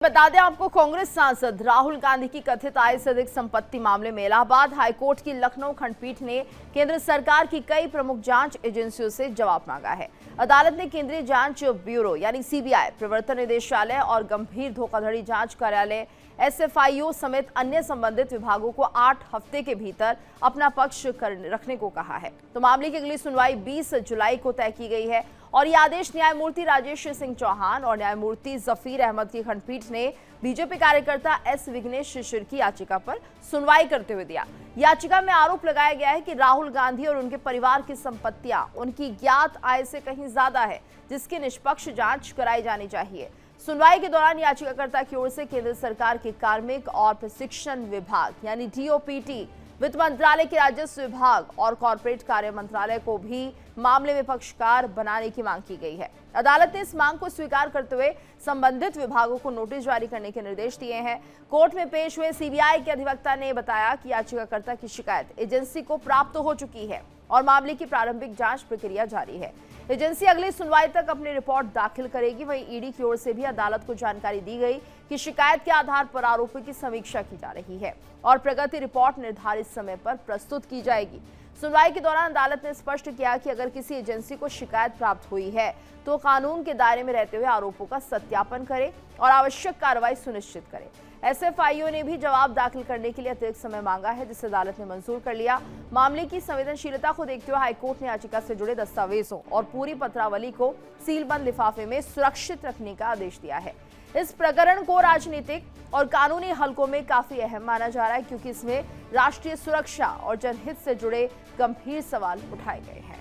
बता दें आपको, कांग्रेस सांसद राहुल गांधी की कथित आय से अधिक संपत्ति मामले में इलाहाबाद हाईकोर्ट की लखनऊ खंडपीठ ने केंद्र सरकार की कई प्रमुख जांच एजेंसियों से जवाब मांगा है। अदालत ने केंद्रीय जांच ब्यूरो यानी सीबीआई, प्रवर्तन निदेशालय और गंभीर धोखाधड़ी जांच कार्यालय एसएफआईओ समेत अन्य संबंधित विभागों को 8 हफ्ते के भीतर अपना पक्ष रखने को कहा है। तो मामले की अगली सुनवाई 20 जुलाई को तय की गई है और यह आदेश न्यायमूर्ति राजेश सिंह चौहान और न्यायमूर्ति जफीर अहमद की खंडपीठ ने बीजेपी कार्यकर्ता एस विघ्नेश शिशिर की याचिका पर सुनवाई करते हुए दिया। याचिका में आरोप लगाया गया है कि राहुल गांधी और उनके परिवार की संपत्तियां उनकी ज्ञात आय से कहीं ज्यादा है, जिसकी निष्पक्ष जांच कराई जानी चाहिए। सुनवाई के दौरान याचिकाकर्ता की ओर से केंद्र सरकार के कार्मिक और प्रशिक्षण विभाग यानी डीओपीटी, वित्त मंत्रालय के राजस्व विभाग और कॉर्पोरेट कार्य मंत्रालय को भी मामले में पक्षकार बनाने की मांग की गई है। अदालत ने इस मांग को स्वीकार करते हुए संबंधित विभागों को नोटिस जारी करने के निर्देश दिए हैं। कोर्ट में पेश हुए सीबीआई के अधिवक्ता ने बताया कि याचिकाकर्ता की शिकायत एजेंसी को प्राप्त हो चुकी है और मामले की प्रारंभिक जांच प्रक्रिया जारी है। एजेंसी अगली सुनवाई तक अपनी रिपोर्ट दाखिल करेगी। वहीं ईडी की ओर से भी अदालत को जानकारी दी गई कि शिकायत के आधार पर आरोपी की समीक्षा की जा रही है और प्रगति रिपोर्ट निर्धारित समय पर प्रस्तुत की जाएगी। सुनवाई के दौरान अदालत ने स्पष्ट किया कि अगर किसी एजेंसी को शिकायत प्राप्त हुई है तो कानून के दायरे में रहते हुए आरोपों का सत्यापन करे और आवश्यक कार्रवाई सुनिश्चित करे। एसएफआईओ ने भी जवाब दाखिल करने के लिए अतिरिक्त समय मांगा है, जिसे अदालत ने मंजूर कर लिया। मामले की संवेदनशीलता को देखते हुए हाईकोर्ट ने याचिका से जुड़े दस्तावेजों और पूरी पत्रावली को सीलबंद लिफाफे में सुरक्षित रखने का आदेश दिया है। इस प्रकरण को राजनीतिक और कानूनी हलकों में काफी अहम माना जा रहा है, क्योंकि इसमें राष्ट्रीय सुरक्षा और जनहित से जुड़े गंभीर सवाल उठाए गए हैं।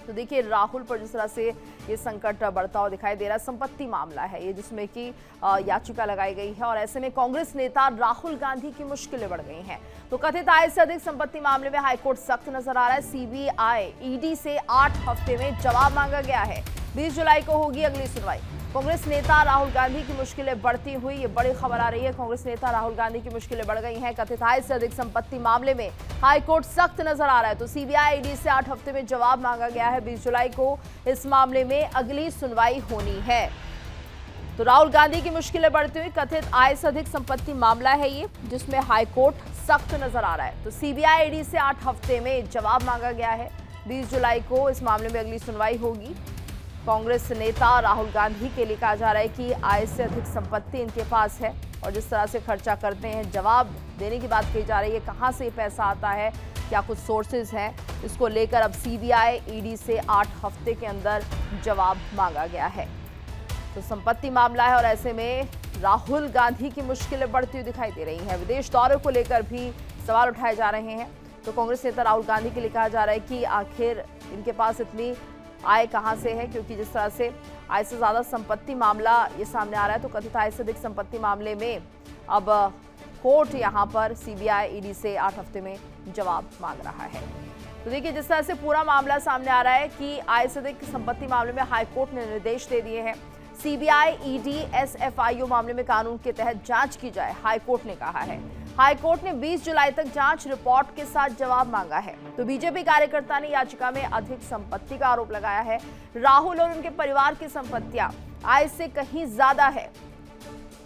तो देखिए, राहुल पर जिस तरह से ये संकट बढ़ता हुआ दिखाई दे रहा है, संपत्ति मामला है ये, जिसमें कि याचिका लगाई गई है और ऐसे में कांग्रेस नेता राहुल गांधी की मुश्किलें बढ़ गई हैं। तो कथित आय से अधिक संपत्ति मामले में हाईकोर्ट सख्त नजर आ रहा है। सीबीआई ईडी से 8 हफ्ते में जवाब मांगा गया है। 20 जुलाई को होगी अगली सुनवाई। कांग्रेस नेता राहुल गांधी की मुश्किलें बढ़ती हुई, ये बड़ी खबर आ रही है। कांग्रेस नेता राहुल गांधी की मुश्किलें बढ़ गई हैं। कथित आय से अधिक संपत्ति मामले में हाईकोर्ट सख्त नजर आ रहा है। तो सीबीआई ईडी से 8 हफ्ते में जवाब मांगा गया है। 20 जुलाई को इस मामले में अगली सुनवाई होनी है। तो राहुल गांधी की मुश्किलें बढ़ती हुई, कथित आय से अधिक संपत्ति मामला है ये, जिसमें हाईकोर्ट सख्त नजर आ रहा है। तो सीबीआई ईडी से 8 हफ्ते में जवाब मांगा गया है। 20 जुलाई को इस मामले में अगली सुनवाई होगी। कांग्रेस नेता राहुल गांधी के लिए कहा जा रहा है कि आय से अधिक संपत्ति इनके पास है और जिस तरह से खर्चा करते हैं, जवाब देने की बात कही जा रही है। कहां से ये पैसा आता है, क्या कुछ सोर्सेज हैं, इसको लेकर अब सीबीआई ईडी से 8 हफ्ते के अंदर जवाब मांगा गया है। तो संपत्ति मामला है और ऐसे में राहुल गांधी की मुश्किलें बढ़ती हुई दिखाई दे रही हैं। विदेश दौरे को लेकर भी सवाल उठाए जा रहे हैं। तो कांग्रेस नेता राहुल गांधी के लिए कहा जा रहा है कि आखिर इनके पास इतनी आय कहां से है, क्योंकि जिस तरह से आय से ज्यादा संपत्ति मामला ये सामने आ रहा है। तो कथित आय से अधिक संपत्ति मामले में अब कोर्ट यहां पर सीबीआई ईडी से 8 हफ्ते में जवाब मांग रहा है। तो देखिए, जिस तरह से पूरा मामला सामने आ रहा है कि आय से अधिक संपत्ति मामले में हाईकोर्ट ने निर्देश दे दिए हैं। सीबीआई ईडी एसएफआईओ मामले में कानून के तहत जांच की जाए, हाईकोर्ट ने कहा है। हाईकोर्ट ने 20 जुलाई तक जांच रिपोर्ट के साथ जवाब मांगा है। तो बीजेपी कार्यकर्ता ने याचिका में अधिक संपत्ति का आरोप लगाया है। राहुल और उनके परिवार की संपत्तियां आय से कहीं ज्यादा है।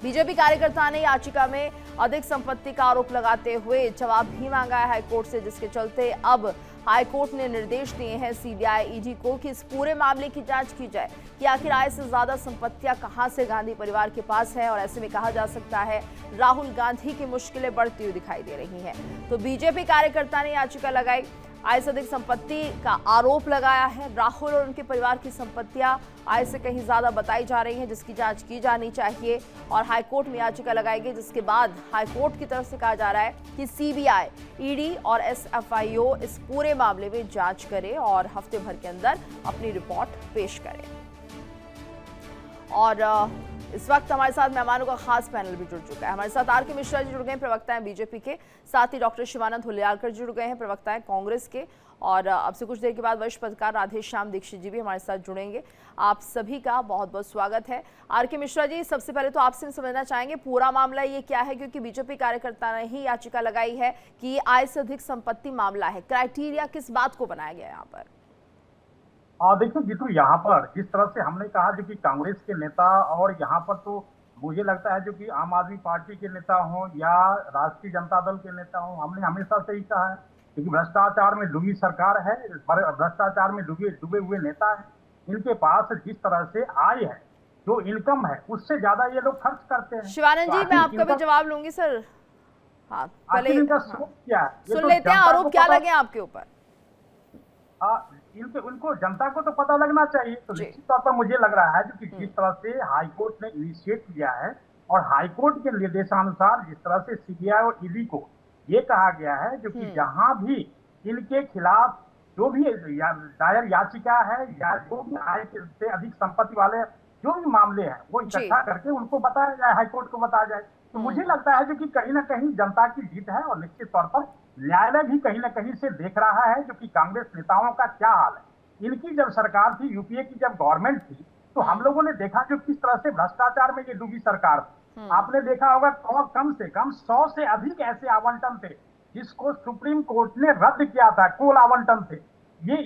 बीजेपी कार्यकर्ता ने याचिका में अधिक संपत्ति का आरोप लगाते हुए जवाब भी मांगा है हाईकोर्ट से, जिसके चलते अब हाईकोर्ट ने निर्देश दिए हैं सीबीआई ईडी को कि इस पूरे मामले की जांच की जाए कि आखिर आय से ज्यादा संपत्तियां कहां से गांधी परिवार के पास है। और ऐसे में कहा जा सकता है राहुल गांधी की मुश्किलें बढ़ती हुई दिखाई दे रही हैं। तो बीजेपी कार्यकर्ता ने याचिका लगाई, आय से अधिक संपत्ति का आरोप लगाया है। राहुल और उनके परिवार की संपत्तियां आय से कहीं ज्यादा बताई जा रही हैं, जिसकी जांच की जानी चाहिए और हाईकोर्ट में याचिका लगाई गई, जिसके बाद हाईकोर्ट की तरफ से कहा जा रहा है कि सीबीआई ईडी और एसएफआईओ इस पूरे मामले में जांच करे और हफ्ते भर के अंदर अपनी रिपोर्ट पेश करे। और इस वक्त हमारे साथ मेहमानों का खास पैनल भी जुड़ चुका है। हमारे साथ आर के मिश्रा जी जुड़ गए हैं, प्रवक्ता हैं बीजेपी के, साथ ही डॉक्टर शिवानंद हुलियालकर जुड़ गए हैं, प्रवक्ता हैं कांग्रेस के, और अब से कुछ देर के बाद वरिष्ठ पत्रकार राधेश्याम दीक्षित जी भी हमारे साथ जुड़ेंगे। आप सभी का बहुत बहुत स्वागत है। आर के मिश्रा जी, सबसे पहले तो आपसे समझना चाहेंगे पूरा मामला ये क्या है, क्योंकि बीजेपी कार्यकर्ता ने ही याचिका लगाई है कि आय से अधिक संपत्ति मामला है। क्राइटेरिया किस बात को बनाया गया यहाँ पर? देखिए जीतू, यहाँ पर जिस तरह से हमने कहा कि कांग्रेस के नेता और यहाँ पर तो मुझे लगता है जो कि आम आदमी पार्टी के नेता हों या राष्ट्रीय जनता दल के नेता हों, हमने हमेशा से ही कहा है, क्योंकि भ्रष्टाचार में डूबी सरकार है, भ्रष्टाचार में डूबे डूबे हुए नेता है। इनके पास जिस तरह से आय है, जो इनकम है, उससे ज्यादा ये लोग खर्च करते हैं। शिवानंद तो जी, मैं आखिर आपका भी इनका जवाब लूंगी सर। हाँ, पहले आखिर इनका हाँ सोच क्या है, ये सुन तो लेते हैं, जनता को आरोप क्या पता। लगे आपके ऊपर। उनको जनता को तो पता लगना चाहिए। तो जी। निश्चित तौर पर मुझे लग रहा है जो कि जिस तरह से हाईकोर्ट ने इनिशिएट किया है और हाईकोर्ट के निर्देशानुसार जिस तरह से सीबीआई और ईडी को ये कहा गया है जो कि जहां भी इनके खिलाफ जो भी दायर याचिका है या जो भी आय से अधिक संपत्ति वाले जो भी मामले हैं वो जी। इकट्ठा करके उनको बताया जाए, हाईकोर्ट को बताया जाए। तो मुझे लगता है जो कि कहीं ना कहीं जनता की जीत है और निश्चित तौर पर न्यायालय भी कहीं ना कहीं से देख रहा है जो कि कांग्रेस नेताओं का क्या हाल है। इनकी जब सरकार थी, यूपीए की जब गवर्नमेंट थी, तो हम लोगों ने देखा जो किस तरह से भ्रष्टाचार में ये डूबी सरकार थी। आपने देखा होगा कम से कम 100 से अधिक ऐसे आवंटन थे जिसको सुप्रीम कोर्ट ने रद्द किया था, कोल आवंटन थे।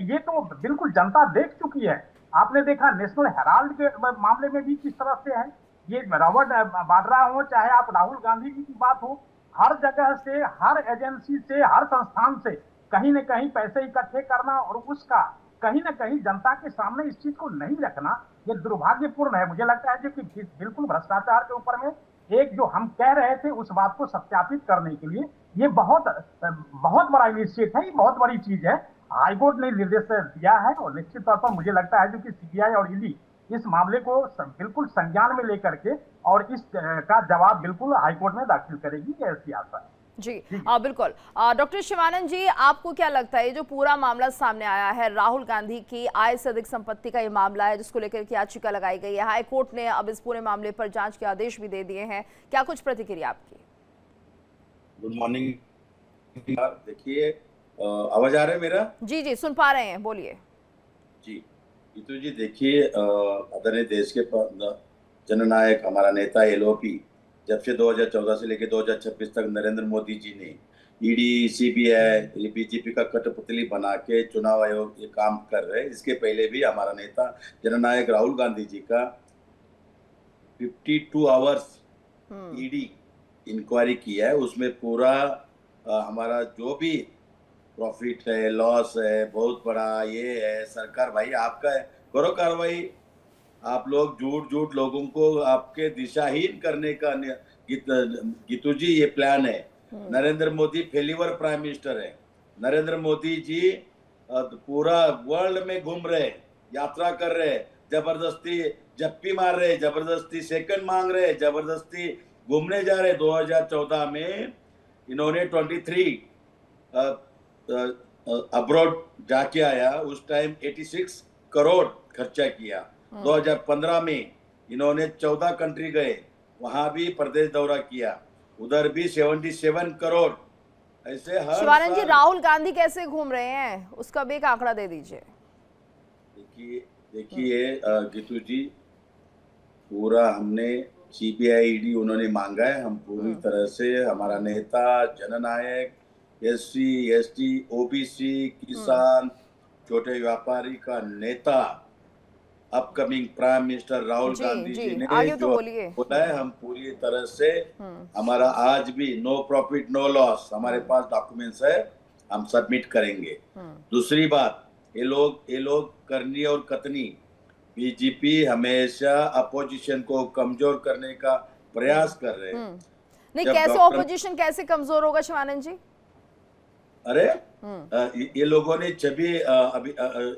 ये तो बिल्कुल जनता देख चुकी है। आपने देखा नेशनल हेराल्ड के मामले में भी किस तरह से है। ये रॉबर्ट वाड्रा हो, चाहे आप राहुल गांधी जी की बात हो, हर जगह से, हर एजेंसी से, हर संस्थान से कहीं न कहीं पैसे इकट्ठे करना और उसका कहीं न कहीं जनता के सामने इस चीज को नहीं रखना, ये दुर्भाग्यपूर्ण है। मुझे लगता है जो कि बिल्कुल भ्रष्टाचार के ऊपर में एक जो हम कह रहे थे उस बात को सत्यापित करने के लिए ये बहुत बहुत बड़ा इनिशिएट है, ये बहुत बड़ी चीज है। हाईकोर्ट ने निर्देश दिया है और निश्चित तौर पर मुझे लगता है जो कि सीबीआई और ईडी इस मामले को बिल्कुल संज्ञान में लेकर के और इस का जवाब बिल्कुल हाईकोर्ट में दाखिल करेगी, ऐसी आशा है। जी बिल्कुल। डॉक्टर शिवानंद जी, आपको क्या लगता है ये जो पूरा मामला सामने आया है, राहुल गांधी की आय से अधिक संपत्ति का ये मामला है जिसको लेकर के याचिका लगाई गई है, हाई कोर्ट ने अब इस पूरे मामले पर जांच के आदेश भी दे दिए हैं, क्या कुछ प्रतिक्रिया आपकी? Good morning. देखिए, आवाज आ रहा है मेरा? जी जी, सुन पा रहे हैं, बोलिए। जी गीतू जी, देखिए, आदरणीय देश के जननायक हमारा नेता एलओपी जब से 2014 से लेकर 2026 तक नरेंद्र मोदी जी ने ईडी, सीबीआई, बीजेपी का कठपुतली बना के चुनाव आयोग ये काम कर रहे हैं। इसके पहले भी हमारा नेता जननायक राहुल गांधी जी का 52 आवर्स ईडी इंक्वायरी किया है। उसमें पूरा हमारा जो भी प्रॉफिट है, लॉस है, बहुत बड़ा ये है। सरकार भाई आपका है, करो कार्रवाई। आप लोग झूठ लोगों को आपके दिशाहीन करने का गीतू जी ये प्लान है। Narendra Modi failure prime minister है। नरेंद्र मोदी जी पूरा वर्ल्ड में घूम रहे, यात्रा कर रहे, जबरदस्ती जप्पी मार रहे, जबरदस्ती सेकंड मांग रहे, जबरदस्ती घूमने जा रहे। 2014 में इन्होंने 23 अब्रॉड जाके आया, उस टाइम 86 करोड़ खर्चा किया। 2015 में इन्होंने 14 कंट्री गए, वहां भी प्रदेश दौरा किया, उधर भी 77 करोड़। ऐसे हर शिवानंद जी, राहुल गांधी कैसे घूम रहे हैं उसका भी एक आंकड़ा दे दीजिए। देखिए गीतू जी, पूरा हमने सीबीआई, ईडी उन्होंने मांगा है। हम पूरी तरह से, हमारा नेता जननायक, एससी, एसटी, ओबीसी, किसान, छोटे व्यापारी का नेता, upcoming prime minister Rahul Gandhi ji ने जो बोला है, हम पूरी तरह से, हमारा आज भी नो प्रॉफिट नो लॉस हमारे पास डॉक्यूमेंट्स है, हम सबमिट करेंगे। दूसरी बात, ये लोग करनी और कतनी, बीजेपी हमेशा अपोजिशन को कमजोर करने का प्रयास कर रहे हैं। नहीं, कैसे अपोजिशन कैसे कमजोर होगा शिवानंद जी? अरे ये लोगों ने छवि अभी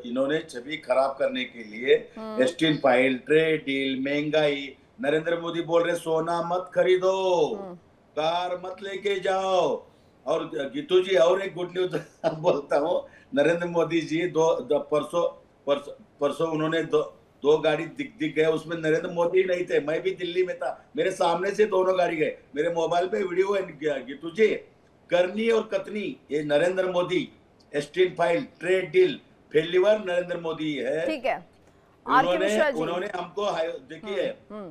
इन्होंने छवि खराब करने के लिए एस्टीन फाइल, ट्रेड डील, महंगाई, नरेंद्र मोदी बोल रहे सोना मत खरीदो, कार मत लेके जाओ। और गीतू जी, और एक गुड न्यूज बोलता हूँ, नरेंद्र मोदी जी परसों उन्होंने दो गाड़ी दिख गए, उसमें नरेंद्र मोदी नहीं थे, मैं भी दिल्ली में था, मेरे सामने से दोनों गाड़ी गए, मेरे मोबाइल पे वीडियो है गीतू जी। करनी और कतनी, ये Narendra Modi, Epstein file, trade deal, failure Narendra Modi है। ठीक है, उन्होंने हमको देखिए,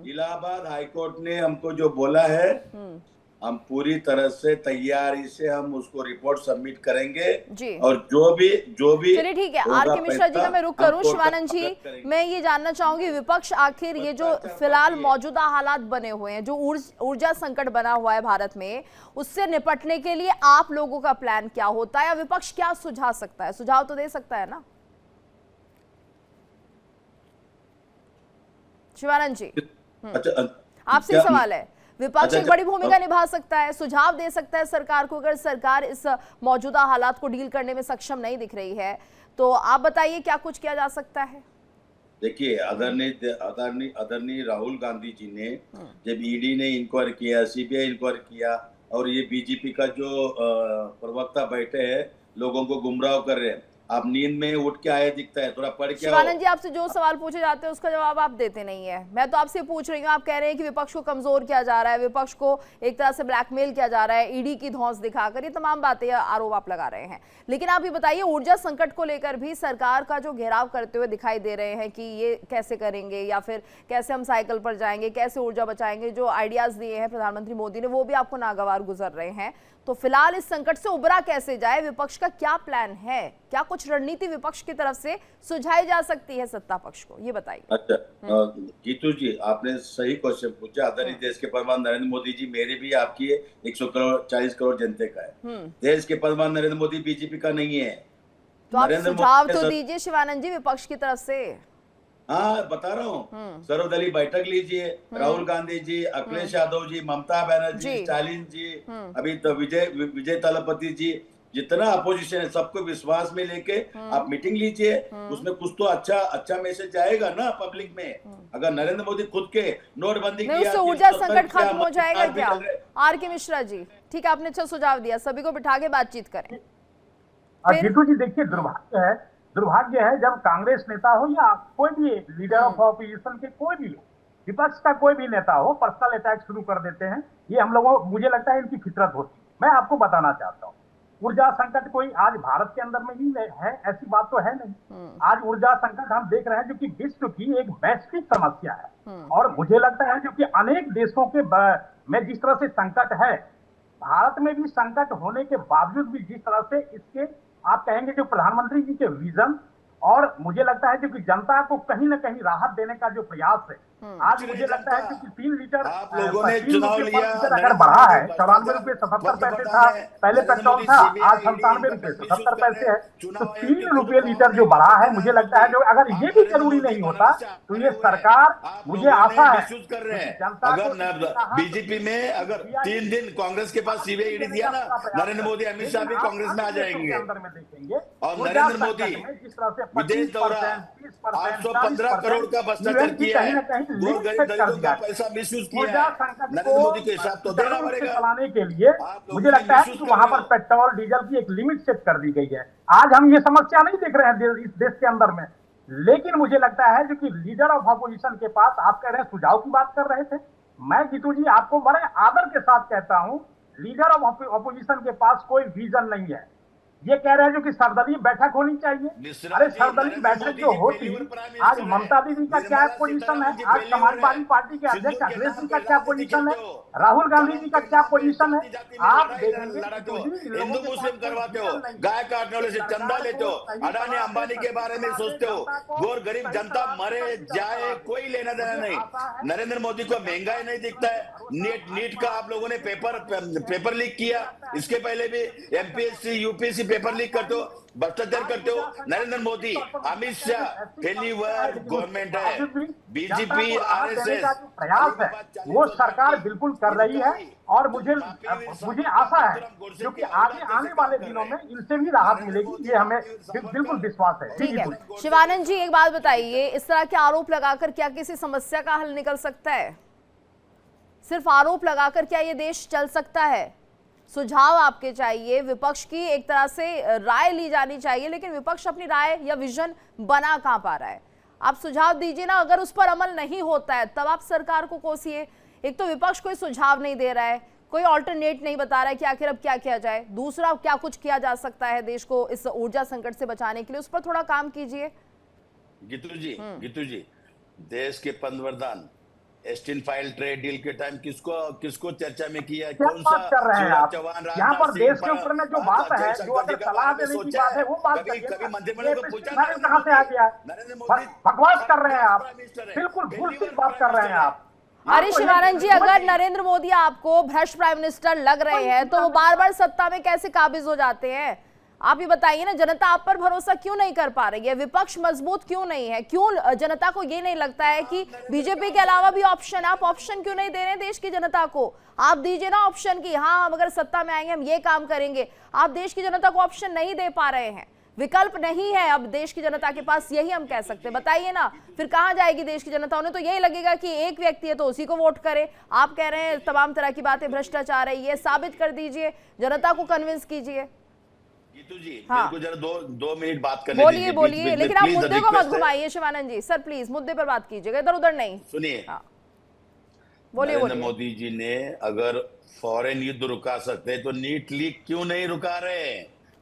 इलाहाबाद हाईकोर्ट ने हमको जो बोला है, हम पूरी तरह से तैयारी से हम उसको रिपोर्ट सबमिट करेंगे जी। और जो भी चलिए ठीक है, होगा आर के मिश्रा जी का मैं रुक करूं। हम कोर्ट शिवानंद तक जी, करेंगे। मैं ये जानना चाहूंगी, विपक्ष आखिर ये जो फिलहाल मौजूदा हालात बने हुए हैं, जो ऊर्जा संकट बना हुआ है भारत में, उससे निपटने के लिए आप लोगों का प्लान क्या होता है या विपक्ष क्या सुझा सकता है? सुझाव तो दे सकता है ना शिवानंद जी? अच्छा, आपसे क्या- सवाल है। विपक्ष अच्छा, एक बड़ी भूमिका निभा सकता है, सुझाव दे सकता है सरकार को, अगर सरकार इस मौजूदा हालात को डील करने में सक्षम नहीं दिख रही है तो आप बताइए क्या कुछ किया जा सकता है? देखिए, आदरणीय राहुल गांधी जी ने जब ईडी ने इंक्वायरी किया, सीबीआई इंक्वायरी किया और ये बीजेपी का जो प्रवक्ता बैठे हैं लोगों को गुमराह कर रहे हैं, आप नींद में उठ के आए दिखता है, थोड़ा पढ़ के आओ। शिवानंद जी, आपसे जो सवाल पूछे जाते हैं उसका जवाब आप देते नहीं है। मैं तो आपसे पूछ रही हूँ, आप कह रहे हैं कि विपक्ष को कमजोर किया जा रहा है, विपक्ष को एक तरह से ब्लैकमेल किया जा रहा है, ईडी की धौंस दिखाकर, ये तमाम बातें आरोप आप लगा रहे हैं। लेकिन आप ये बताइए, ऊर्जा संकट को लेकर भी सरकार का जो घेराव करते हुए दिखाई दे रहे हैं कि ये कैसे करेंगे या फिर कैसे हम साइकिल पर जाएंगे, कैसे ऊर्जा बचाएंगे, जो आइडियाज दिए हैं प्रधानमंत्री मोदी ने वो भी आपको नागवार गुजर रहे हैं। तो फिलहाल इस संकट से उबरा कैसे जाए, विपक्ष का क्या प्लान है? क्या कुछ रणनीति विपक्ष की तरफ से सुझाई जा सकती है सत्ता पक्ष को, ये बताइए। अच्छा, गीतू जी, आपने सही क्वेश्चन पूछा। आदरणीय देश के प्रधानमंत्री नरेंद्र मोदी जी, मेरे भी आपकी 140 करोड़ जनता का है। देश के प्रधानमंत्री नरेंद्र मोदी बीजेपी का नहीं है। तो आप नरेंद्र सुझाव मोदी तो दीजिए शिवानंद जी विपक्ष की तरफ से। हाँ, बता रहा हूँ, सर्वदलीय बैठक लीजिए, राहुल गांधी जी, अखिलेश यादव जी, ममता बनर्जी, जी। स्टालिन जी, अभी तो विजय तलपति जी, जितना अपोजिशन है सबको विश्वास में लेके आप मीटिंग लीजिए। उसमें कुछ तो अच्छा मैसेज जाएगा ना पब्लिक में। अगर नरेंद्र मोदी खुद के नोटबंदी नहीं, किया, उससे ऊर्जा 70 संकट किया, खत्म हो जाएगा भी क्या? चल रहे। आर के मिश्रा जी, ठीक है, आपने अच्छा सुझाव दिया, सभी को बिठा के बातचीत करें। जीतू जी, देखिए, दुर्भाग्य है जब कांग्रेस नेता हो या कोई भी लीडर ऑफ ऑपोजिशन के कोई भी विपक्ष का कोई भी नेता हो, पर्सनल अटैक शुरू कर देते हैं। ये हम लोगों, मुझे लगता है इनकी फितरत होती है। मैं आपको बताना चाहता हूँ, ऊर्जा संकट कोई आज भारत के अंदर में ही है ऐसी बात तो है नहीं। आज ऊर्जा संकट हम देख रहे हैं जो कि विश्व की एक वैश्विक समस्या है और मुझे लगता है जो कि अनेक देशों के में जिस तरह से संकट है, भारत में भी संकट होने के बावजूद भी जिस तरह से इसके आप कहेंगे जो प्रधानमंत्री जी के विजन और मुझे लगता है जो कि जनता को कहीं ना कहीं राहत देने का जो प्रयास है, आज मुझे लगता है कि 3 लीटर आप लोगों ने चुनाव लिया, अगर बढ़ा है, 94 रुपए 77 पैसे था पहले पेट्रोल था, आज 97 रुपए 77 पैसे है, तो 3 रुपए लीटर जो बढ़ा है, मुझे लगता है जो अगर ये भी जरूरी नहीं होता तो ये सरकार, मुझे आशा है कर रहे हैं। जनता को अगर बीजेपी में अगर 3 दिन कांग्रेज के पास सीबीआई ईडी दिया ना, नरेंद्र मोदी अमित शाह भी कांग्रेस में आ जाएंगे। अंदर में देखेंगे और नरेंद्र मोदी जिस तरह से विदेश दौरा 815 करोड़ का भ्रष्टाचार किया है, वो गरीबों का पैसा मिसयूज किया है, नरेंद्र मोदी के हिसाब तो देना पड़ेगा। चलाने के लिए मुझे लगता है कि वहां पर पेट्रोल डीजल की एक लिमिट सेट कर दी गई है। आज हम ये समस्या नहीं देख रहे हैं इस देश के अंदर में, लेकिन मुझे लगता है जो कि लीडर ऑफ अपोजिशन के पास, आप कह रहे हैं सुझाव की बात कर रहे थे, मैं गीतू जी आपको बड़े आदर के साथ कहता हूं, लीडर ऑफ अपोजिशन के पास कोई विजन नहीं है। ये कह रहे हैं जो कि सर्वदलीय बैठक होनी चाहिए। अरे सर्वदलीय बैठक जो होती, आज ममता दीदी का क्या पोजीशन है, आज समाजवादी पार्टी के अध्यक्ष अखिलेश जी का क्या पोजीशन है, राहुल गांधी जी का क्या पोजीशन है, आप देखेंगे हिंदू मुस्लिम करवाते हो, गाय काटने वाले से चंदा लेते हो, अडानी अंबानी के बारे में सोचते हो, गोर गरीब जनता मरे जाए कोई लेना देना नहीं। नरेंद्र मोदी को महंगाई नहीं दिखता है। नीट का आप लोगों ने पेपर लीक किया, इसके पहले भी एमपीएससी यूपीएससी पेपर लीक करते हो, भ्रष्टाचार करते हो। नरेंद्र मोदी, अमित शाह फेल्यूर गवर्नमेंट है। बीजेपी आरएसएस प्रयास है वो सरकार बिल्कुल कर रही है और मुझे आशा है क्योंकि आगे आने वाले दिनों में इनसे भी राहत मिलेगी, ये हमें बिल्कुल विश्वास है। ठीक है शिवानंद जी, एक बात बताइए, इस तरह के आरोप लगाकर क्या किसी समस्या का हल निकल सकता है? सिर्फ आरोप लगाकर क्या ये देश चल सकता है? सुझाव आपके चाहिए, विपक्ष की एक तरह से राय ली जानी चाहिए, लेकिन विपक्ष अपनी राय या विजन बना कहां पा रहा है? आप सुझाव दीजिए ना, अगर उस पर अमल नहीं होता है तब आप सरकार को कोसिए। एक तो विपक्ष कोई सुझाव नहीं दे रहा है, कोई ऑल्टरनेट नहीं बता रहा है कि आखिर अब क्या किया जाए, दूसरा क्या कुछ किया जा सकता है देश को इस ऊर्जा संकट से बचाने के लिए, उस पर थोड़ा काम कीजिए। गीतू जी, देश के पंतप्रधान एस्टिन फाइल ट्रेड डील के टाइम किसको चर्चा में किया है? क्या कौन बात सा कर रहे हैं शिवराज आप? चौहान, यहाँ पर राजनाथ देश सिंह के ऊपर में जो बात है, जो अगर सलाह देने की बात है, वो बात करिए कभी ना। मंत्रिमंडल को ये पूछा एस्टिन कहाँ से आ गया? नरेंद्र मोदी बकवास कर रहे हैं आप, प्राइम मिनिस्टर है, बिल्कुल पहली भूल बार बात कर रहे हैं आप। अरे आपको शिवानंद जी, ये अगर नरेंद्र मोदी आपको भ्रष्ट प्राइम मिनिस्टर लग रहे हैं तो वो बार बार सत्ता में कैसे काबिज हो जाते हैं? आप ही बताइए ना, जनता आप पर भरोसा क्यों नहीं कर पा रही है? विपक्ष मजबूत क्यों नहीं है? क्यों जनता को ये नहीं लगता है कि बीजेपी के अलावा भी ऑप्शन, आप ऑप्शन क्यों नहीं दे रहे हैं देश की जनता को? आप दीजिए ना ऑप्शन की, हाँ हम अगर सत्ता में आएंगे हम ये काम करेंगे। आप देश की जनता को ऑप्शन नहीं दे पा रहे हैं, विकल्प नहीं है अब देश की जनता के पास, यही हम कह सकते हैं। बताइए ना, फिर कहां जाएगी देश की जनता? उन्हें तो यही लगेगा कि एक व्यक्ति है तो उसी को वोट करे। आप कह रहे हैं तमाम तरह की बातें भ्रष्टाचार है, ये साबित कर दीजिए, जनता को कन्विंस कीजिए। गीतू जी, हाँ। मेरे को जरा दो मिनट बात करने बोलिए दीजिए, बोलिए, बीच-बीच में, लेकिन आप please, मुद्दे को मत request है। घुमाइए शिवानंद जी। सर प्लीज मुद्दे पर बात कीजिएगा, इधर उधर नहीं। सुनिए, हाँ बोलिए नरेंद्र बोलिए। मोदी जी ने अगर फॉरेन युद्ध रुका सकते तो नीट लीक क्यों नहीं रुका रहे?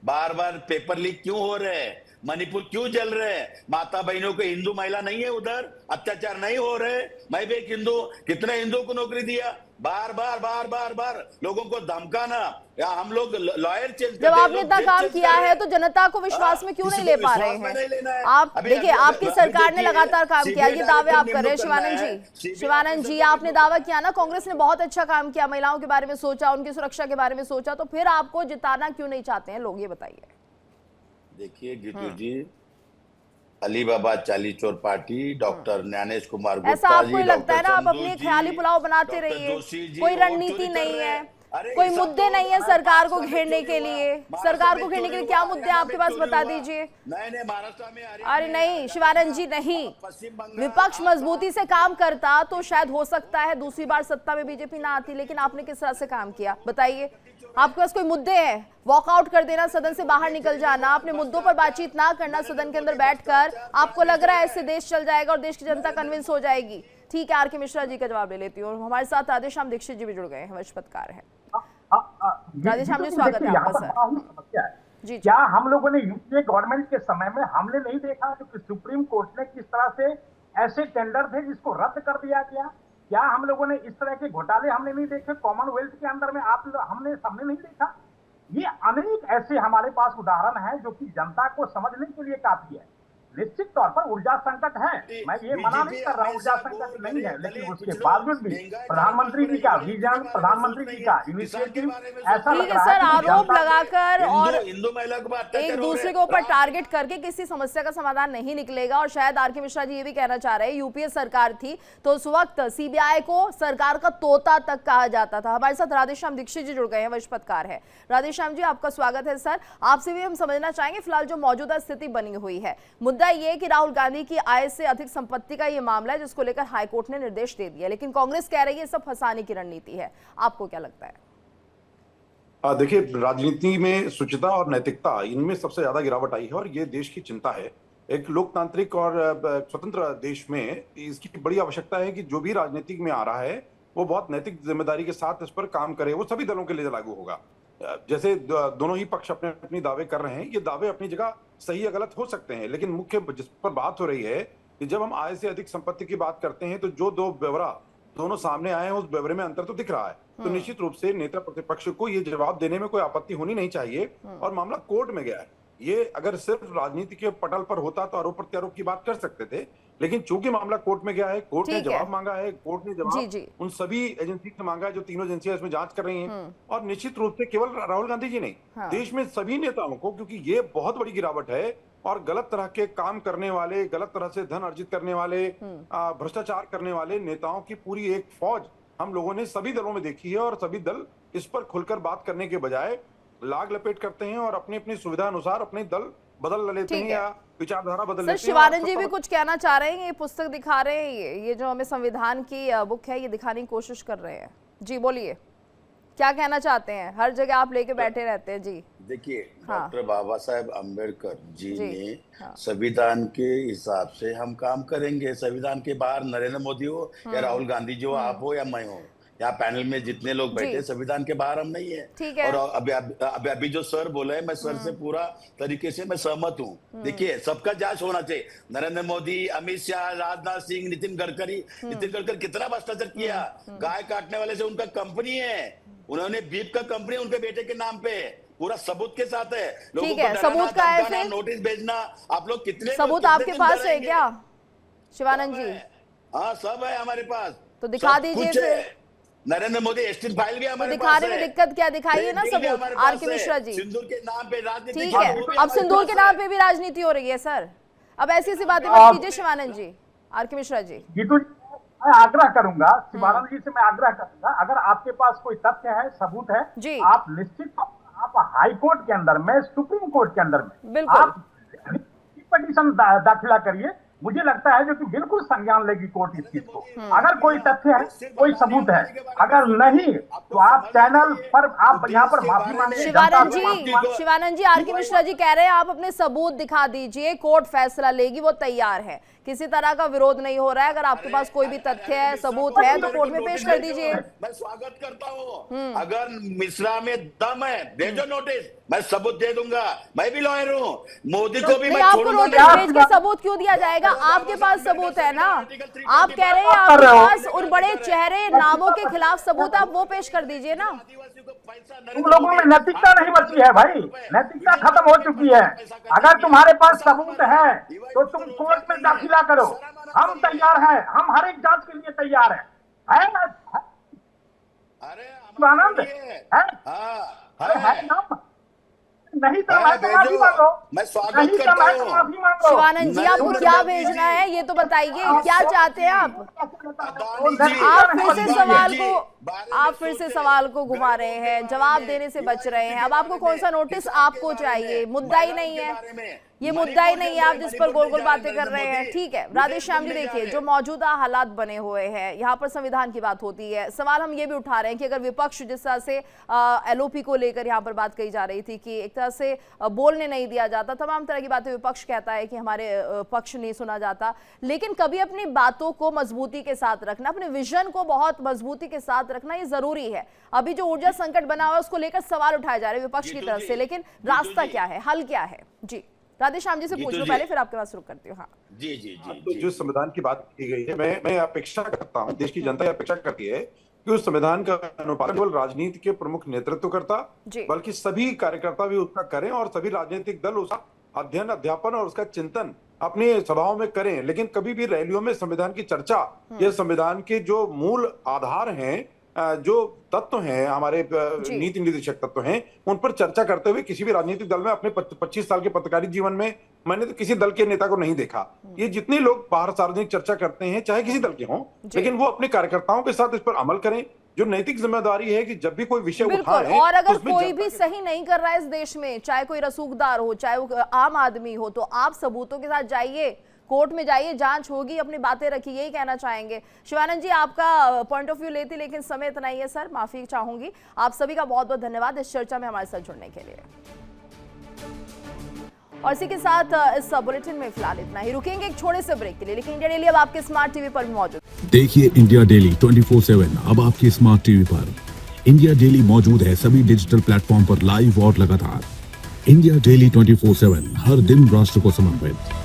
बार बार पेपर लीक क्यों हो रहे हैं? मणिपुर क्यों जल रहे हैं? माता बहनों को, हिंदू महिला नहीं है उधर, अत्याचार नहीं हो रहे? मैं भी एक हिंदू, कितने हिंदू को नौकरी दिया? बार बार लोगों को धमकाना, या हम लोग लॉयर चेंज, जब आपने इतना काम किया है तो जनता को विश्वास में क्यों नहीं ले पा रहे हैं? आप देखिए, आपकी सरकार ने लगातार काम किया, ये दावे आप कर रहे हैं शिवानंद जी। शिवानंद जी, आपने दावा किया ना कांग्रेस ने बहुत अच्छा काम किया, महिलाओं के बारे में सोचा, उनकी सुरक्षा के बारे में सोचा, तो फिर आपको जिताना क्यों नहीं चाहते हैं लोग, ये बताइए। देखिए गीतू जी, अली बाबा चाली चोर पार्टी, डॉक्टर ज्ञानेश कुमार गुप्ता जी, ऐसा आपको ही लगता है ना? आप अपनी संतोष ख्याली जी, पुलाव बनाते डॉक्टर रहिए, जोशी जी, कोई वो रणनीति चोरी कर नहीं रहे है, हैं। अरे कोई ये सब मुद्दे तो नहीं है महाराष्ट्र सरकार को में घेरने चोरी के हुआ, लिए। महाराष्ट्र सरकार में को घेरने के लिए चोरी क्या हुआ, मुद्दे हरियाणा आपके में पास चोरी बता हुआ। दीजिए। नहीं महाराष्ट्र में, हरियाणा अरे में, नहीं शिवानंद जी, नहीं, पश्चिम बंगाल, विपक्ष मजबूती से काम करता तो शायद हो सकता है दूसरी बार सत्ता में बीजेपी ना आती, लेकिन आपने किस तरह से काम किया बताइए? आपके पास कोई मुद्दे हैं? वॉकआउट कर देना, सदन से बाहर निकल जाना, अपने मुद्दों पर बातचीत ना करना सदन के अंदर बैठकर, आपको लग रहा है इससे देश चल जाएगा और देश की जनता कन्विंस हो जाएगी। ठीक है, आर के मिश्रा जी का जवाब ले लेती हूँ। हमारे साथ राधेश्याम दीक्षित जी भी जुड़ गए हैं, वरिष्ठ पत्रकार है। राधेश्याम जी, स्वागत है आपका सर। समस्या है जी क्या हम लोगों ने यूपीए गवर्नमेंट के समय में हमने नहीं देखा कि सुप्रीम कोर्ट ने किस तरह से ऐसे टेंडर थे जिसको रद्द कर दिया गया? क्या हम लोगों ने इस तरह के घोटाले हमने नहीं देखे कॉमनवेल्थ के अंदर में? हमने सामने नहीं देखा? ये अनेक ऐसे हमारे पास उदाहरण हैं जो कि जनता को समझने के लिए काफी है। निश्चित तौर पर ऊर्जा संकट है, मैं ये मना नहीं कर रहा हूं, ऊर्जा संकट नहीं है, लेकिन उसके बावजूद भी प्रधानमंत्री जी का विजन, प्रधानमंत्री जी का इनिशिएटिव ऐसा ठीक लग है रहा सर, है कि आरोप जनता लगाकर और हिंदू महिला को एक दूसरे के ऊपर टारगेट करके किसी समस्या का समाधान नहीं निकलेगा। और शायद आर के मिश्रा जी ये भी कहना चाह रहे हैं, यूपीए सरकार थी तो उस वक्त सीबीआई को सरकार का तोता तक कहा जाता था। हमारे साथ राधेश्याम दीक्षित जी जुड़ गए हैं, वरिष्ठ पत्रकार है। राधेश्याम जी, आपका स्वागत है सर। आपसे भी हम समझना चाहेंगे फिलहाल जो मौजूदा स्थिति बनी हुई है, मुद्दा ये कि राहुल गांधी की आय से अधिक संपत्ति का ये मामला है जिसको लेकर हाईकोर्ट ने निर्देश दे दिया, लेकिन कांग्रेस कह रही है सब फंसाने की रणनीति है। आपको क्या लगता है? देखिए, राजनीति में शुचिता और नैतिकता, इनमें सबसे ज्यादा गिरावट आई है और ये देश की चिंता है। एक लोकतांत्रिक और स्वतंत्र देश में इसकी बड़ी आवश्यकता है कि जो भी राजनीतिक में आ रहा है वो बहुत नैतिक जिम्मेदारी के साथ इस पर काम करे। वो सभी दलों के लिए लागू होगा। जैसे दोनों ही पक्ष अपने अपनी दावे कर रहे हैं, ये दावे अपनी जगह सही या गलत हो सकते हैं, लेकिन मुख्य जिस पर बात हो रही है कि जब हम आय से अधिक संपत्ति की बात करते हैं तो जो दो ब्यौरा दोनों सामने आए हैं उस ब्यौरे में अंतर तो दिख रहा है। तो निश्चित रूप से नेता प्रतिपक्ष को ये जवाब देने में कोई आपत्ति होनी नहीं चाहिए। और मामला कोर्ट में गया है। ये अगर सिर्फ राजनीति के पटल पर होता तो आरोप प्रत्यारोप की बात कर सकते थे, लेकिन चूंकि मामला कोर्ट में गया है, कोर्ट ने जवाब मांगा है, कोर्ट ने जवाब उन सभी एजेंसी से मांगा है जो तीनों एजेंसियां इसमें जांच कर रही हैं। और निश्चित रूप से केवल राहुल गांधी जी नहीं, देश में सभी नेताओं को, क्योंकि ये बहुत बड़ी गिरावट है और गलत तरह के काम करने वाले, गलत तरह से धन अर्जित करने वाले, भ्रष्टाचार करने वाले नेताओं की पूरी एक फौज हम लोगों ने सभी दलों में देखी है। और सभी दल इस पर खुलकर बात करने के बजाय लाग लपेट करते हैं और अपनी अपनी सुविधा अनुसार अपने दल बदल लेते हैं या विचारधारा बदल लेते हैं। शिवानंद जी भी कुछ कहना चाह रहे हैं, ये पुस्तक दिखा रहे हैं, ये जो हमें संविधान की बुक है ये दिखाने की कोशिश कर रहे हैं। जी बोलिए, क्या कहना चाहते हैं? हर जगह आप लेके बैठे रहते हैं। जी देखिए, डॉक्टर बाबा साहेब अम्बेडकर जी ने संविधान के हिसाब से हम काम करेंगे। संविधान के बाहर नरेंद्र मोदी हो या राहुल गांधी जी हो, आप हो या मैं हो, यहाँ पैनल में जितने लोग बैठे जी। संविधान के बाहर हम नहीं है। ठीक है। और अभी जो सर बोले हैं, मैं सर से पूरा तरीके से मैं सहमत हूँ। देखिए, सबका जांच होना चाहिए। नरेंद्र मोदी, अमित शाह, राजनाथ सिंह, नितिन गडकरी कितना भ्रष्टाचार किया। गाय काटने वाले से उनका कंपनी है, उन्होंने बीफ का कंपनी उनके बेटे के नाम पे, पूरा सबूत के साथ है। ठीक है, सबूत का है फिर? नोटिस भेजना, आप लोग कितने सबूत आपके पास है क्या शिवानंद जी? हाँ, सब है हमारे पास। तो दिखा दीजिए फिर। नरेंद्र मोदी एस्टेट फाइल भी हमारे पास दिखाने में दिक्कत क्या? दिखाइए ना सबूत। आर.के. मिश्रा जी, सिंदूर के नाम पे राजनीति। ठीक है, अब सिंदूर के नाम पे भी राजनीति हो रही है सर। अब ऐसी ऐसी बातें मत कीजिए शिवानंद जी। आर.के. मिश्रा जी, गीतू जी, मैं आग्रह करूंगा, शिवानंद जी से मैं आग्रह करूंगा, अगर आपके पास कोई तथ्य है, सबूत है, जी। आप निश्चित आप हाई कोर्ट के अंदर में, सुप्रीम कोर्ट के अंदर में बिल्कुल। आप पिटीशन दाखिला करिए। मुझे लगता है जो कि बिल्कुल संज्ञान लेगी कोर्ट इस चीज को। अगर कोई तथ्य है, कोई सबूत है, अगर नहीं तो आप चैनल पर आप यहाँ पर माफी मांगे। शिवानंद जी, आर.के. मिश्रा जी कह रहे हैं आप अपने सबूत दिखा दीजिए, कोर्ट फैसला लेगी, वो तैयार है, किसी तरह का विरोध नहीं हो रहा है। अगर आपके पास कोई भी तथ्य है, सबूत है, तो कोर्ट में पेश कर दीजिए। मैं स्वागत करता हूँ। अगर मिश्रा में दम है, भेजो नोटिस, मैं सबूत दे दूंगा। मैं भी लॉयर हूँ, मोदी को भी मैं आपको नोटिस भेज के सबूत क्यों दिया जाएगा? आपके पास सबूत है ना। आप कह रहे हैं आपके पास उन बड़े चेहरे नामों के खिलाफ सबूत, आप वो पेश कर दीजिए ना। तुम लोगों में नैतिकता नहीं बची है भाई, नैतिकता खत्म हो चुकी है। अगर तुम्हारे पास सबूत है तो तुम कोर्ट में दाखिला करो। हम तैयार हैं, हम हर एक जांच के लिए तैयार है ना? आनंद है ना? नहीं तो माफी मांगो। मैं स्वागत करता हूँ। माफी मांगो। शिवानंद जी, आपको क्या भेजना है ये तो बताइए, क्या चाहते हैं आप? आप फिर से सवाल को घुमा रहे हैं, जवाब देने से बच रहे हैं। अब आपको कौन सा नोटिस आपको चाहिए? मुद्दा ही नहीं है ये, मुद्दा ही नहीं है आप जिस पर गोल गोल बातें कर रहे हैं। ठीक है राधेश्याम जी, देखिए जो मौजूदा हालात बने हुए हैं, यहाँ पर संविधान की बात होती है। सवाल हम ये भी उठा रहे हैं कि अगर विपक्ष जिस तरह से एलओपी को लेकर यहाँ पर बात कही जा रही थी कि एक तरह से बोलने नहीं दिया जाता, तमाम तरह की बातें विपक्ष कहता है कि हमारे पक्ष नहीं सुना जाता, लेकिन कभी अपनी बातों को मजबूती के साथ रखना, अपने विजन को बहुत मजबूती के साथ रखना ये जरूरी है। अभी जो ऊर्जा संकट बना हुआ है उसको लेकर सवाल उठाए जा रहे हैं विपक्ष की तरफ से, लेकिन रास्ता क्या है, हल क्या है? जी राधेश्याम जी से पूछ लो पहले, फिर आपके पास शुरू करती हूँ। हाँ जी जी जी, तो जो संविधान की बात की गई है, मैं अपेक्षा करता हूँ, देश की जनता ये अपेक्षा करती है कि उस संविधान का अनुपालन केवल राजनीति के प्रमुख नेतृत्वकर्ता बल्कि सभी कार्यकर्ता भी उसका करें और सभी राजनीतिक दल उसका अध्ययन, अध्यापन और उसका चिंतन अपनी सभाओं में करें। लेकिन कभी भी रैलियों में संविधान की चर्चा, ये संविधान के जो मूल आधार हैं, जो तत्व हैं, हमारे नीति निर्देशक तत्व हैं, उन पर चर्चा करते हुए किसी भी राजनीतिक दल में अपने 25 साल के पत्रकारी जीवन में मैंने तो किसी दल के नेता को नहीं देखा। ये जितने लोग बाहर सार्वजनिक चर्चा करते हैं, चाहे किसी दल के हों, लेकिन वो अपने कार्यकर्ताओं के साथ इस पर अमल करें। जो नैतिक जिम्मेदारी है कि जब भी कोई विषय उठाएं, और अगर कोई भी सही नहीं कर रहा है इस देश में, चाहे कोई रसूखदार हो, चाहे वो आम आदमी हो, तो आप सबूतों के साथ जाइए, कोर्ट में जाइए, जांच होगी, अपनी बातें रखिए, यही कहना चाहेंगे। शिवानंद जी, आपका पॉइंट ऑफ व्यू लेती, लेकिन समय इतना ही है सर, माफी चाहूंगी। आप सभी का बहुत बहुत धन्यवाद इस चर्चा में हमारे साथ जुड़ने के लिए। और इसी के साथ इस बुलेटिन में फिलहाल इतना ही। रुकेंगे एक छोटे से ब्रेक के लिए, लेकिन इंडिया डेली अब आपके स्मार्ट टीवी पर भी मौजूद। देखिए इंडिया डेली 24/7 अब आपके स्मार्ट टीवी पर। इंडिया डेली मौजूद है सभी डिजिटल प्लेटफॉर्म पर लाइव और लगातार। इंडिया डेली 24/7 हर दिन राष्ट्र को समर्पित।